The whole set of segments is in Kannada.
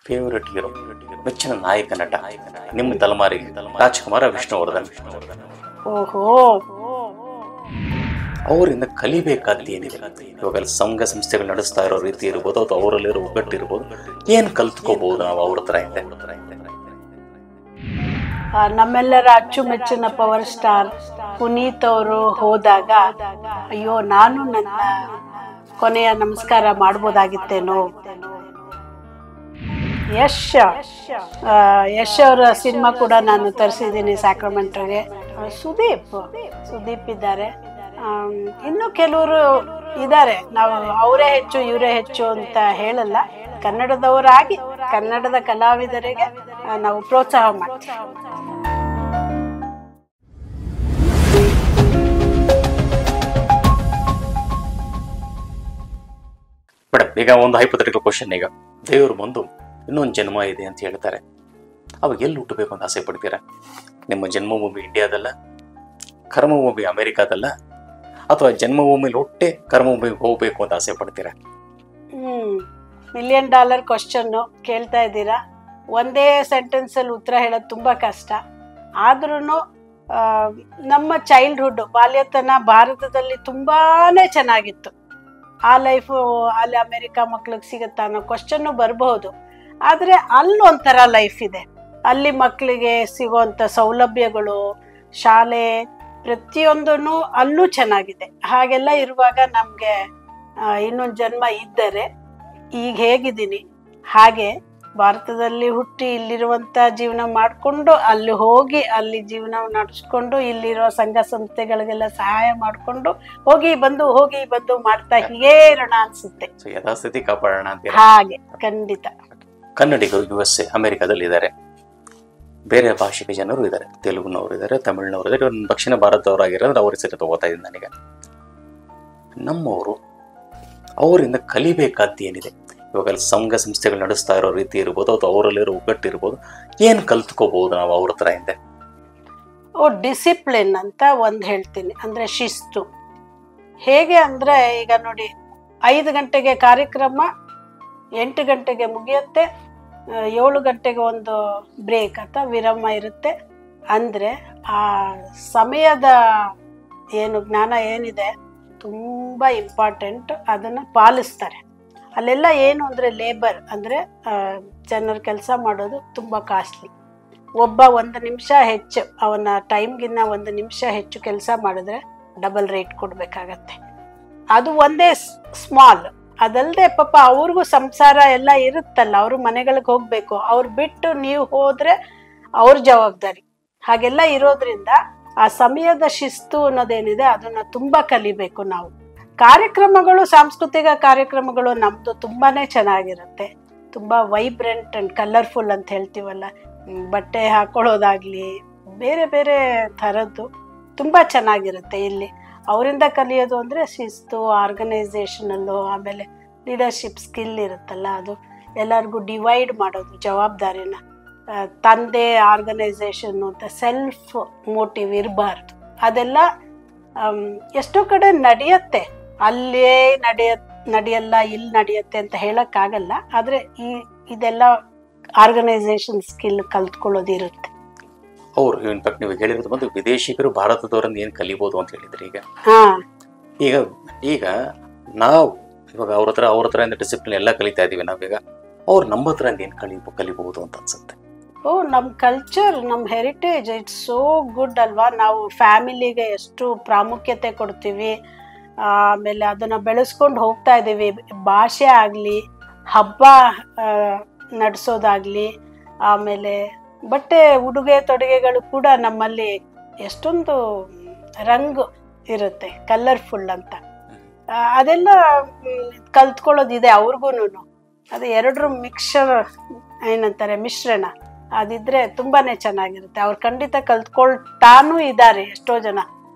ಫೇವರೆಟ್ ಹೀರೋ, ಮೆಚ್ಚಿನ ನಾಯಕ ನಟ ನಿಮ್ಮ ತಲೆಮಾರಿಗೆ ರಾಜ್ಕುಮಾರ, ವಿಷ್ಣುವರ್ಧನ್. ಓಹೋ, ಅವರಿಂದ ಕಲಿಬೇಕಾದ ಏನಿದೆ? ಇವಾಗ ಸಂಘ ಸಂಸ್ಥೆಗಳು ನಡೆಸ್ತಾ ಇರೋ ರೀತಿ ಇರ್ಬೋದು, ಅಥವಾ ಅವರಲ್ಲಿರೋ ಒಗ್ಗಟ್ಟು ಇರ್ಬೋದು, ಏನ್ ಕಲ್ತ್ಕೋಬಹುದು ನಾವು ಅವ್ರ ಹತ್ರ ಹಿಂದೆ? ನಮ್ಮೆಲ್ಲರ ಅಚ್ಚುಮೆಚ್ಚಿನ ಪವರ್ ಸ್ಟಾರ್ ಪುನೀತ್ ಅವರು ಹೋದಾಗ ಅಯ್ಯೋ ನಾನು ನನ್ನ ಕೊನೆಯ ನಮಸ್ಕಾರ ಮಾಡ್ಬೋದಾಗಿತ್ತೇನೋ. ಯಶ್ ಅವರ ಸಿನಿಮಾ ಕೂಡ ನಾನು ತರಿಸಿದ್ದೀನಿ ಸ್ಯಾಕ್ರಮೆಂಟೋಗೆ. ಸುದೀಪ್ ಇದ್ದಾರೆ, ಇನ್ನು ಕೆಲವರು ಇದ್ದಾರೆ. ನಾವು ಅವರೇ ಹೆಚ್ಚು ಇವರೇ ಹೆಚ್ಚು ಅಂತ ಹೇಳಲ್ಲ. ಕನ್ನಡದವರಾಗಿ ಕನ್ನಡದ ಕಲಾವಿದರಿಗೆ ನಾವು ಪ್ರೋತ್ಸಾಹ ಮಾಡ್ತೀವಿ. ಮೇಡಮ್, ಈಗ ಒಂದು ಹೈಪೋಥೆಟಿಕಲ್ ಕ್ವಶನ್. ಈಗ ದೇವರು ಬಂದು ಇನ್ನೊಂದು ಜನ್ಮ ಇದೆ ಅಂತ ಹೇಳ್ತಾರೆ, ಅವಾಗ ಎಲ್ಲಿ ಹುಟ್ಟಬೇಕು ಅಂತ ಆಸೆ ಪಡ್ತೀರಾ? ನಿಮ್ಮ ಜನ್ಮಭೂಮಿ ಇಂಡಿಯಾದಲ್ಲ, ಕರ್ಮಭೂಮಿ ಅಮೆರಿಕಾದಲ್ಲ, ಅಥವಾ ಜನ್ಮಭೂಮಿಲಿ ಹುಟ್ಟೆ ಕರ್ಮಭೂಮಿಗೆ ಹೋಗ್ಬೇಕು ಅಂತ ಆಸೆ ಪಡ್ತೀರಾ? $1,000,000 ಕ್ವಶನ್ ಕೇಳ್ತಾ ಇದ್ದೀರಾ. ಒಂದೇ ಸೆಂಟೆನ್ಸ್ ಅಲ್ಲಿ ಉತ್ತರ ಹೇಳೋದು ತುಂಬಾ ಕಷ್ಟ. ಆದ್ರೂ ನಮ್ಮ ಚೈಲ್ಡ್ಹುಡ್ ಬಾಲ್ಯತನ ಭಾರತದಲ್ಲಿ ತುಂಬಾನೇ ಚೆನ್ನಾಗಿತ್ತು. ಆ ಲೈಫು ಅಲ್ಲಿ ಅಮೆರಿಕಾ ಮಕ್ಳಿಗೆ ಸಿಗುತ್ತಾ ಅನ್ನೋ ಕ್ವಶನ್ನು ಬರಬಹುದು. ಆದರೆ ಅಲ್ಲೊಂಥರ ಲೈಫ್ ಇದೆ. ಅಲ್ಲಿ ಮಕ್ಕಳಿಗೆ ಸಿಗೋವಂಥ ಸೌಲಭ್ಯಗಳು, ಶಾಲೆ, ಪ್ರತಿಯೊಂದೂ ಅಲ್ಲೂ ಚೆನ್ನಾಗಿದೆ. ಹಾಗೆಲ್ಲ ಇರುವಾಗ ನಮಗೆ ಇನ್ನೊಂದು ಜನ್ಮ ಇದ್ದರೆ ಈಗ ಹೇಗಿದ್ದೀನಿ ಹಾಗೆ ಭಾರತದಲ್ಲಿ ಹುಟ್ಟಿ ಇಲ್ಲಿರುವಂಥ ಜೀವನ ಮಾಡಿಕೊಂಡು ಅಲ್ಲಿ ಹೋಗಿ ಅಲ್ಲಿ ಜೀವನ ನಡೆಸ್ಕೊಂಡು ಇಲ್ಲಿರೋ ಸಂಘ ಸಂಸ್ಥೆಗಳಿಗೆಲ್ಲ ಸಹಾಯ ಮಾಡಿಕೊಂಡು ಹೋಗಿ ಬಂದು ಮಾಡ್ತಾ ಹೀಗೇ ಇರೋಣ ಅನ್ಸುತ್ತೆ. ಯಥಾಸ್ಥಿತಿ ಕಾಪಾಡೋಣ ಅಂತ. ಹಾಗೆ ಖಂಡಿತ. ಕನ್ನಡಿಗರು USA ಅಮೆರಿಕಾದಲ್ಲಿ ಇದ್ದಾರೆ, ಬೇರೆ ಭಾಷೆಗೆ ಜನರು ಇದ್ದಾರೆ, ತೆಲುಗುನವರು ಇದ್ದಾರೆ, ತಮಿಳ್ನವರು ಇದ್ದಾರೆ, ದಕ್ಷಿಣ ಭಾರತದವರಾಗಿರೋದ್ರೆ ಅವ್ರ ಹೆಸರು ತಗೋತಾ ಇದ್ದೀನಿ ನನಗೆ. ನಮ್ಮವರು ಅವರಿಂದ ಕಲಿಬೇಕಾದ್ದು ಏನಿದೆ? ಇವಾಗ ಸಂಘ ಸಂಸ್ಥೆಗಳು ನಡೆಸ್ತಾ ಇರೋ ರೀತಿ ಇರ್ಬೋದು, ಅಥವಾ ಅವರಲ್ಲಿರೋ ಒಗ್ಗಟ್ಟು ಇರ್ಬೋದು, ಏನು ಕಲ್ತ್ಕೋಬಹುದು ನಾವು ಅವ್ರ ಹತ್ರ ಹಿಂದೆ? ಡಿಸಿಪ್ಲಿನ್ ಅಂತ ಒಂದು ಹೇಳ್ತೀನಿ, ಅಂದರೆ ಶಿಸ್ತು. ಹೇಗೆ ಅಂದರೆ ಈಗ ನೋಡಿ, 5 ಗಂಟೆಗೆ ಕಾರ್ಯಕ್ರಮ, 8 ಗಂಟೆಗೆ ಮುಗಿಯುತ್ತೆ, 7 ಗಂಟೆಗೆ ಒಂದು ಬ್ರೇಕ್ ಅಥವಾ ವಿರಾಮ ಇರುತ್ತೆ. ಅಂದರೆ ಆ ಸಮಯದ ಏನು ಜ್ಞಾನ ಏನಿದೆ ತುಂಬ ಇಂಪಾರ್ಟೆಂಟ್, ಅದನ್ನು ಪಾಲಿಸ್ತಾರೆ. ಅಲ್ಲೆಲ್ಲ ಏನು ಅಂದರೆ ಲೇಬರ್ ಅಂದರೆ ಜನರು ಕೆಲಸ ಮಾಡೋದು ತುಂಬ ಕಾಸ್ಟ್ಲಿ. ಒಬ್ಬ 1 ನಿಮಿಷ ಹೆಚ್ಚು, ಅವನ ಟೈಮ್ಗಿನ್ನ 1 ನಿಮಿಷ ಹೆಚ್ಚು ಕೆಲಸ ಮಾಡಿದ್ರೆ ಡಬಲ್ ರೇಟ್ ಕೊಡಬೇಕಾಗತ್ತೆ. ಅದು ಒಂದೇ ಸ್ಮಾಲ್. ಅದಲ್ಲದೆ ಪಾಪ ಅವ್ರಿಗೂ ಸಂಸಾರ ಎಲ್ಲ ಇರುತ್ತಲ್ಲ, ಅವರು ಮನೆಗಳಿಗೆ ಹೋಗಬೇಕು. ಅವ್ರು ಬಿಟ್ಟು ನೀವು ಹೋದರೆ ಅವ್ರ ಜವಾಬ್ದಾರಿ. ಹಾಗೆಲ್ಲ ಇರೋದ್ರಿಂದ ಆ ಸಮಯದ ಶಿಸ್ತು ಅನ್ನೋದೇನಿದೆ ಅದನ್ನು ತುಂಬ ಕಲಿಬೇಕು ನಾವು. ಕಾರ್ಯಕ್ರಮಗಳು, ಸಾಂಸ್ಕೃತಿಕ ಕಾರ್ಯಕ್ರಮಗಳು ನಮ್ಮದು ತುಂಬಾ ಚೆನ್ನಾಗಿರುತ್ತೆ. ತುಂಬ ವೈಬ್ರೆಂಟ್ ಆ್ಯಂಡ್ ಕಲರ್ಫುಲ್ ಅಂತ ಹೇಳ್ತೀವಲ್ಲ, ಬಟ್ಟೆ ಹಾಕೊಳ್ಳೋದಾಗಲಿ ಬೇರೆ ಬೇರೆ ಥರದ್ದು ತುಂಬ ಚೆನ್ನಾಗಿರುತ್ತೆ. ಇಲ್ಲಿ ಅವರಿಂದ ಕಲಿಯೋದು ಅಂದರೆ ಶಿಸ್ತು, ಆರ್ಗನೈಸೇಷನಲ್ಲು, ಆಮೇಲೆ ಲೀಡರ್ಶಿಪ್ ಸ್ಕಿಲ್ ಇರುತ್ತಲ್ಲ, ಅದು ಎಲ್ಲರಿಗೂ ಡಿವೈಡ್ ಮಾಡೋದು ಜವಾಬ್ದಾರಿನ. ತಂದೆ ಆರ್ಗನೈಸೇಷನ್ನು ಅಂತ ಸೆಲ್ಫ್ ಮೋಟಿವ್ ಇರಬಾರ್ದು. ಅದೆಲ್ಲ ಎಷ್ಟೋ ಕಡೆ ನಡೆಯುತ್ತೆ, ಅಲ್ಲೇ ನಡೆಯಲ್ಲ ಇಲ್ಲಿ ನಡೆಯುತ್ತೆ ಅಂತ ಹೇಳೋಕ್ಕಾಗಲ್ಲ. ಆದರೆ ಇದೆಲ್ಲ ಆರ್ಗನೈಸೇಷನ್ ಸ್ಕಿಲ್ ಕಲ್ತ್ಕೊಳ್ಳೋದಿರುತ್ತೆ. ಅವ್ರು ಇನ್ಫ್ಯಾಕ್ಟ್ ನೀವು ಹೇಳಿರೋದು ಬಂದು ವಿದೇಶಿಗರು ಭಾರತದವರಿಂದ ಏನು ಕಲಿಬೋದು ಅಂತ ಹೇಳಿದ್ರಿ. ಈಗ ನಾವು ಇವಾಗ ಅವ್ರ ಹತ್ರ ಡಿಸಿಪ್ಲಿನ್ ಎಲ್ಲ ಕಲಿತಾ ಇದೀವಿ ನಾವೀಗ. ಅವ್ರು ನಮ್ಮ ಹತ್ರ ಏನು ಕಲಿಬಹುದು ಅಂತ ಅನ್ಸುತ್ತೆ? ನಮ್ಮ ಕಲ್ಚರ್, ನಮ್ಮ ಹೆರಿಟೇಜ್, ಇಟ್ಸ್ ಸೋ ಗುಡ್ ಅಲ್ವಾ. ನಾವು ಫ್ಯಾಮಿಲಿಗೆ ಎಷ್ಟು ಪ್ರಾಮುಖ್ಯತೆ ಕೊಡ್ತೀವಿ, ಆಮೇಲೆ ಅದನ್ನು ಬೆಳೆಸ್ಕೊಂಡು ಹೋಗ್ತಾ ಇದ್ದೀವಿ. ಭಾಷೆ ಆಗಲಿ, ಹಬ್ಬ ನಡೆಸೋದಾಗಲಿ, ಆಮೇಲೆ ಬಟ್ಟೆ ಉಡುಗೆ ತೊಡುಗೆಗಳು ಕೂಡ ನಮ್ಮಲ್ಲಿ ಎಷ್ಟೊಂದು ರಂಗು ಇರುತ್ತೆ, ಕಲರ್ಫುಲ್ ಅಂತ. ಅದೆಲ್ಲ ಕಲ್ತ್ಕೊಳ್ಳೋದಿದೆ ಅವ್ರಿಗೂ. ಅದು ಎರಡರ ಮಿಕ್ಸರ್ ಏನಂತಾರೆ, ಮಿಶ್ರಣ, ಅದಿದ್ರೆ ತುಂಬಾನೇ ಚೆನ್ನಾಗಿರುತ್ತೆ. ಅವ್ರು ಖಂಡಿತ ಕಲ್ತ್ಕೊಳ್ತಾನೂ ಇದ್ದಾರೆ ಎಷ್ಟೋ ಜನ.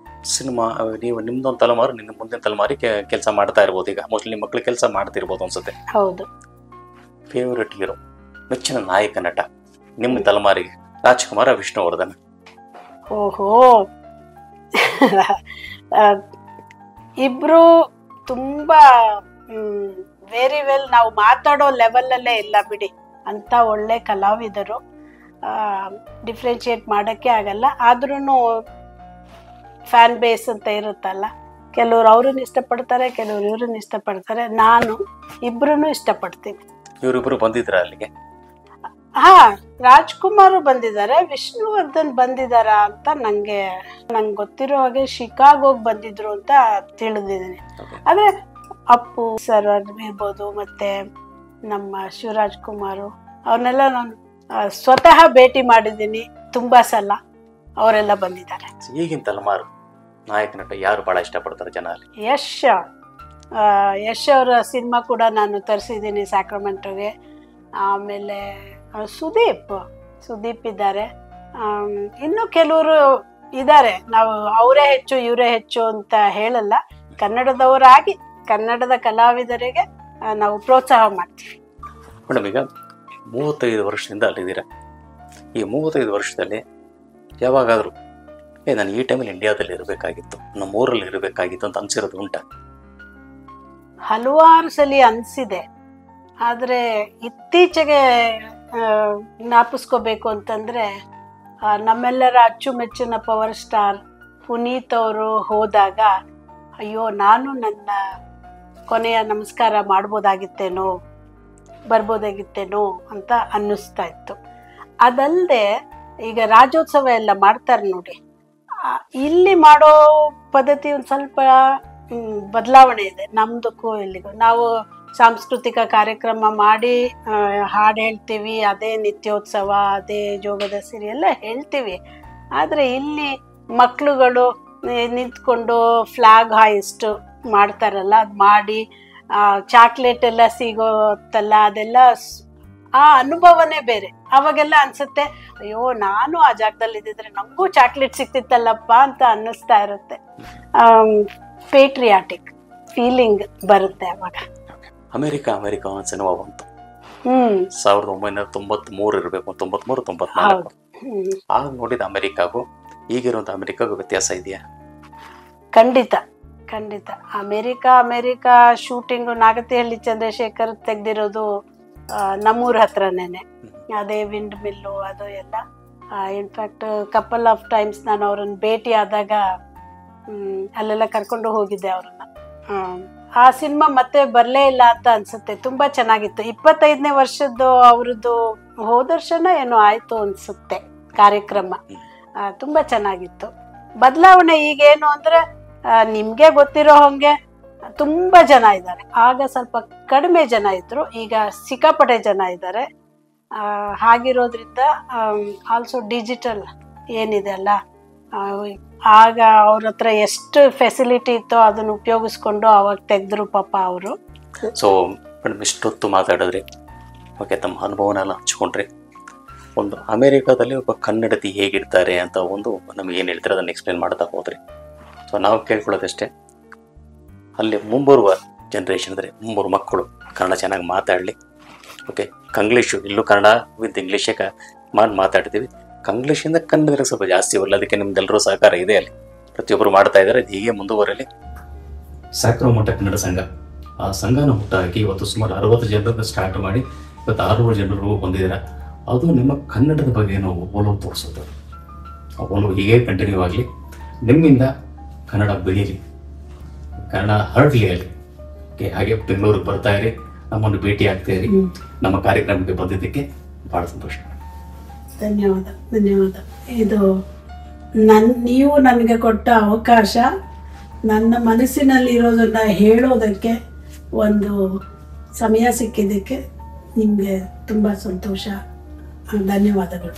ಸಿನಿಮಾ ನೀವು ನಿಮ್ದೊಂದು ತಲೆಮಾರು, ನಿನ್ನ ಮುಂದಿನ ತಲೆಮಾರಿಗೆ ಕೆಲಸ ಮಾಡ್ತಾ ಇರ್ಬೋದು. ಈಗ ಮೋಸ್ಟ್ಲಿ ನಿಮ್ಮ ಮಕ್ಳು ಕೆಲಸ ಮಾಡ್ತಿರ್ಬೋದು ಅನ್ಸುತ್ತೆ. ಹೌದು. ಫೇವರೆಟ್ ಹೀರೋ, ಮೆಚ್ಚಿನ ನಾಯಕ ನಟ ನಿಮ್ಮ ತಲೆಮಾರಿಗೆ ರಾಜ್ಕುಮಾರ, ವಿಷ್ಣುವರ್ಧನ್. ಓಹೋ, ಇಬ್ರು ತುಂಬಾ ವೆರಿ ವೆಲ್. ನಾವು ಮಾತಾಡೋ ಲೆವೆಲ್ ಅಲ್ಲೇ ಇಲ್ಲ ಬಿಡಿ. ಅಂತ ಒಳ್ಳೆ ಕಲಾವಿದರು, ಡಿಫ್ರೆನ್ಶಿಯೇಟ್ ಮಾಡೋಕ್ಕೆ ಆಗಲ್ಲ. ಆದ್ರೂ ಫ್ಯಾನ್ ಬೇಸ್ ಅಂತ ಇರುತ್ತಲ್ಲ, ಕೆಲವ್ರು ಅವ್ರನ್ನ ಇಷ್ಟಪಡ್ತಾರೆ, ಕೆಲವ್ರು ಇವ್ರನ್ನ ಇಷ್ಟಪಡ್ತಾರೆ. ನಾನು ಇಬ್ರು ಇಷ್ಟಪಡ್ತೀನಿ. ಇವರಿಬ್ರು ಬಂದಿದ್ರ ಅಲ್ಲಿಗೆ? ಹಾ, ರಾಜ್ಕುಮಾರ್ ಬಂದಿದ್ದಾರೆ, ವಿಷ್ಣುವರ್ಧನ್ ಬಂದಿದಾರ ಅಂತ ನಂಗೆ ಗೊತ್ತಿರೋ ಹಾಗೆ ಶಿಕಾಗೋಗ್ ಬಂದಿದ್ರು ಅಂತ ತಿಳಿದಿದ್ದೀನಿ. ಆದ್ರೆ ಅಪ್ಪು ಸರ್ ಇರ್ಬೋದು, ಮತ್ತೆ ನಮ್ಮ ಶಿವರಾಜ್ ಕುಮಾರ್ ಅವ್ರನ್ನೆಲ್ಲ ನಾನು ಸ್ವತಃ ಭೇಟಿ ಮಾಡಿದ್ದೀನಿ ತುಂಬಾ ಸಲ. ಅವರೆಲ್ಲ ಬಂದಿದ್ದಾರೆ. ಈಗಿನ ತಲೆಮಾರು ನಾಯಕ ನಟ ಯಾರು ಬಹಳ ಇಷ್ಟಪಡ್ತಾರೆ ಜನ ಅಲ್ಲಿ? ಯಶ್ ಅವರ ಸಿನಿಮಾ ಕೂಡ ನಾನು ತರಿಸಿದ್ದೀನಿ ಸ್ಯಾಕ್ರಮೆಂಟೋಗೆ. ಆಮೇಲೆ ಸುದೀಪ್ ಇದ್ದಾರೆ. ಇನ್ನು ಕೆಲವರು ಇದ್ದಾರೆ. ನಾವು ಅವರೇ ಹೆಚ್ಚು ಇವರೇ ಹೆಚ್ಚು ಅಂತ ಹೇಳಲ್ಲ. ಕನ್ನಡದವರಾಗಿ ಕನ್ನಡದ ಕಲಾವಿದರಿಗೆ ನಾವು ಪ್ರೋತ್ಸಾಹ ಮಾಡ್ತೀವಿ. ಮೇಡಮ್, ಈಗ 35 ವರ್ಷದಿಂದ ಅಲ್ಲಿದ್ದೀರಾ. ಈ 35 ವರ್ಷದಲ್ಲಿ ಯಾವಾಗಾದರೂ ನಾನು ಈ ಟೈಮಲ್ಲಿ ಇಂಡಿಯಾದಲ್ಲಿ ಇರಬೇಕಾಗಿತ್ತು, ನಮ್ಮ ಊರಲ್ಲಿ ಇರಬೇಕಾಗಿತ್ತು ಅಂತ ಅನ್ಸಿರೋದು ಉಂಟಾ? ಹಲವಾರು ಸಲ ಅನಿಸಿದೆ. ಆದರೆ ಇತ್ತೀಚೆಗೆ ಜ್ಞಾಪಿಸ್ಕೋಬೇಕು ಅಂತಂದರೆ, ನಮ್ಮೆಲ್ಲರ ಅಚ್ಚುಮೆಚ್ಚಿನ ಪವರ್ ಸ್ಟಾರ್ ಪುನೀತ್ ಅವರು ಹೋದಾಗ ಅಯ್ಯೋ, ನಾನು ನನ್ನ ಕೊನೆಯ ನಮಸ್ಕಾರ ಮಾಡ್ಬೋದಾಗಿತ್ತೇನೋ, ಬರ್ಬೋದಾಗಿತ್ತೇನೋ ಅಂತ ಅನ್ನಿಸ್ತಾ ಇತ್ತು. ಅದಲ್ಲದೆ ಈಗ ರಾಜ್ಯೋತ್ಸವ ಎಲ್ಲ ಮಾಡ್ತಾರೆ ನೋಡಿ, ಇಲ್ಲಿ ಮಾಡೋ ಪದ್ಧತಿ ಒಂದು ಸ್ವಲ್ಪ ಬದಲಾವಣೆ ಇದೆ ನಮ್ದಕ್ಕೂ ಇಲ್ಲಿಗೂ. ನಾವು ಸಾಂಸ್ಕೃತಿಕ ಕಾರ್ಯಕ್ರಮ ಮಾಡಿ ಹಾಡು ಹೇಳ್ತೀವಿ, ಅದೇ ನಿತ್ಯೋತ್ಸವ, ಅದೇ ಜೋಗದ ಸಿರಿ ಎಲ್ಲ ಹೇಳ್ತೀವಿ. ಆದರೆ ಇಲ್ಲಿ ಮಕ್ಕಳುಗಳು ನಿಂತ್ಕೊಂಡು ಫ್ಲಾಗ್ ಹಾಯಿಸ್ಟ್ ಮಾಡ್ತಾರಲ್ಲ, ಅದು ಮಾಡಿ ಚಾಕ್ಲೇಟ್ ಎಲ್ಲ ಸಿಗೋತ್ತಲ್ಲ, ಅದೆಲ್ಲ ಆ ಅನುಭವನೇ ಬೇರೆ. ಅವಾಗೆಲ್ಲ ಅನ್ಸುತ್ತೆ, ಅಯ್ಯೋ ನಾನು ಆ ಜಾಗದಲ್ಲಿ ಇದ್ದಿದ್ರೆ ನಮಗೂ ಚಾಕ್ಲೇಟ್ ಸಿಕ್ತಿತ್ತಲ್ಲಪ್ಪ ಅಂತ ಅನ್ನಿಸ್ತಾ ಇರುತ್ತೆ. ಪೇಟ್ರಿಯಾಟಿಕ್ ಫೀಲಿಂಗ್ ಬರುತ್ತೆ ಅವಾಗ. ಅಮೆರಿಕ ಒಂದು ಸಿನಿಮಾ ಬಂತು 1993 ಇರಬೇಕು, 93-94. ಆಗ ನೋಡಿದ ಅಮೆರಿಕಾಗೂ ಈಗಿರುವಂತ ಅಮೆರಿಕಾಗೂ ವ್ಯತ್ಯಾಸ ಇದೆಯಾ? ಖಂಡಿತ. ಅಮೆರಿಕಾ ಶೂಟಿಂಗು ನಾಗತಿಹಳ್ಳಿ ಚಂದ್ರಶೇಖರ್ ತೆಗ್ದಿರೋದು ನಮ್ಮೂರ ಹತ್ರನೇನೆ. ಅದೇ ವಿಂಡ್ ಮಿಲ್ಲು ಅದು ಎಲ್ಲ. ಇನ್ಫ್ಯಾಕ್ಟ್ ಕಪಲ್ ಆಫ್ ಟೈಮ್ಸ್ ನಾನು ಅವ್ರನ್ನ ಭೇಟಿ ಆದಾಗ ಅಲ್ಲೆಲ್ಲ ಕರ್ಕೊಂಡು ಹೋಗಿದ್ದೆ ಅವ್ರನ್ನ. ಆ ಸಿನಿಮಾ ಮತ್ತೆ ಬರಲೇ ಇಲ್ಲ ಅಂತ ಅನ್ಸುತ್ತೆ. ತುಂಬಾ ಚೆನ್ನಾಗಿತ್ತು. 25ನೇ ವರ್ಷದ್ದು ಅವ್ರದ್ದು ಹೋದ ವರ್ಷನ ಏನೋ ಆಯ್ತು ಅನ್ಸುತ್ತೆ ಕಾರ್ಯಕ್ರಮ. ತುಂಬಾ ಚೆನ್ನಾಗಿತ್ತು. ಬದಲಾವಣೆ ಈಗೇನು ಅಂದ್ರೆ, ನಿಮ್ಗೆ ಗೊತ್ತಿರೋ ಹಂಗೆ ತುಂಬಾ ಜನ ಇದ್ದಾರೆ. ಆಗ ಸ್ವಲ್ಪ ಕಡಿಮೆ ಜನ ಇದ್ರು, ಈಗ ಸಿಕ್ಕಾಪಟ್ಟೆ ಜನ ಇದ್ದಾರೆ. ಹಾಗಿರೋದ್ರಿಂದ ಆಲ್ಸೋ ಡಿಜಿಟಲ್ ಏನಿದೆ ಅಲ್ಲ, ಆಗ ಅವ್ರ ಹತ್ರ ಎಷ್ಟು ಫೆಸಿಲಿಟಿ ಇತ್ತೋ ಅದನ್ನು ಉಪಯೋಗಿಸ್ಕೊಂಡು ಅವಾಗ ತೆಗೆದ್ರು ಪಾಪ ಅವರು. ಸೊ ಮೇಡಮ್, ಇಷ್ಟೊತ್ತು ಮಾತಾಡಿದ್ರಿ, ಓಕೆ, ತಮ್ಮ ಅನುಭವನೆಲ್ಲ ಹಂಚ್ಕೊಂಡ್ರಿ. ಒಂದು ಅಮೆರಿಕಾದಲ್ಲಿ ಒಬ್ಬ ಕನ್ನಡತಿ ಹೇಗಿರ್ತಾರೆ ಅಂತ ಒಂದು ನಮ್ಗೆ ಏನು ಹೇಳ್ತಾರೆ ಅದನ್ನು ಎಕ್ಸ್ಪ್ಲೇನ್ ಮಾಡ್ತಾ ಹೋದ್ರಿ. ಸೊ ನಾವು ಕೇಳ್ಕೊಳ್ಳೋದಷ್ಟೇ, ಅಲ್ಲಿ ಮುಂಬರುವ ಜನ್ರೇಷನ್ ಅಂದರೆ ಮುಂಬರುವ ಮಕ್ಕಳು ಕನ್ನಡ ಚೆನ್ನಾಗಿ ಮಾತಾಡಲಿ. ಓಕೆ, ಕಂಗ್ಲೀಷು ಇಲ್ಲೂ ಕನ್ನಡ ವಿತ್ ಇಂಗ್ಲೀಷೇ ಮಾತಾಡ್ತೀವಿ. ಕಂಗ್ಲೀಷಿಂದ ಕನ್ನಡದಲ್ಲಿ ಸ್ವಲ್ಪ ಜಾಸ್ತಿ ಬರಲ್ಲ. ಅದಕ್ಕೆ ನಿಮ್ದೆಲ್ಲರೂ ಸಹಕಾರ ಇದೆ, ಅಲ್ಲಿ ಪ್ರತಿಯೊಬ್ಬರು ಮಾಡ್ತಾ ಇದ್ದಾರೆ. ಅದು ಹೀಗೆ ಮುಂದುವರಲಿ. ಸ್ಯಾಕ್ರಮೆಂಟೋ ಕನ್ನಡ ಸಂಘ, ಆ ಸಂಘನ ಹುಟ್ಟಾಕಿ ಇವತ್ತು ಸುಮಾರು 60 ಜನರನ್ನು ಸ್ಟಾರ್ಟ್ ಮಾಡಿ ಇವತ್ತು 600 ಜನರು ಬಂದಿದ್ದಾರೆ. ಅದು ನಿಮ್ಮ ಕನ್ನಡದ ಬಗ್ಗೆ ನಾವು ಒಲವು ತೋರಿಸುತ್ತೆ. ಆ ಒಲವು ಹೀಗೆ ಕಂಟಿನ್ಯೂ ಆಗಲಿ. ನಿಮ್ಮಿಂದ ಕನ್ನಡ ಬೆಳೀಲಿ, ಕನ್ನಡ ಹರಡಲಿ ಅಲ್ಲಿ. ಓಕೆ, ಹಾಗೆ ಬೆಂಗಳೂರಿಗೆ ಬರ್ತಾ ಇರಿ, ನಮ್ಮನ್ನು ಭೇಟಿ ಆಗ್ತಾ ಇರಿ. ನಮ್ಮ ಕಾರ್ಯಕ್ರಮಕ್ಕೆ ಬಂದಿದ್ದಕ್ಕೆ ಭಾಳ ಸಂತೋಷ. ಧನ್ಯವಾದ. ಇದು ನೀವು ನನಗೆ ಕೊಟ್ಟ ಅವಕಾಶ, ನನ್ನ ಮನಸ್ಸಿನಲ್ಲಿ ಇರೋದನ್ನ ಹೇಳೋದಕ್ಕೆ ಒಂದು ಸಮಯ ಸಿಕ್ಕಿದ್ದಕ್ಕೆ ನಿಮಗೆ ತುಂಬ ಸಂತೋಷ. ಧನ್ಯವಾದಗಳು.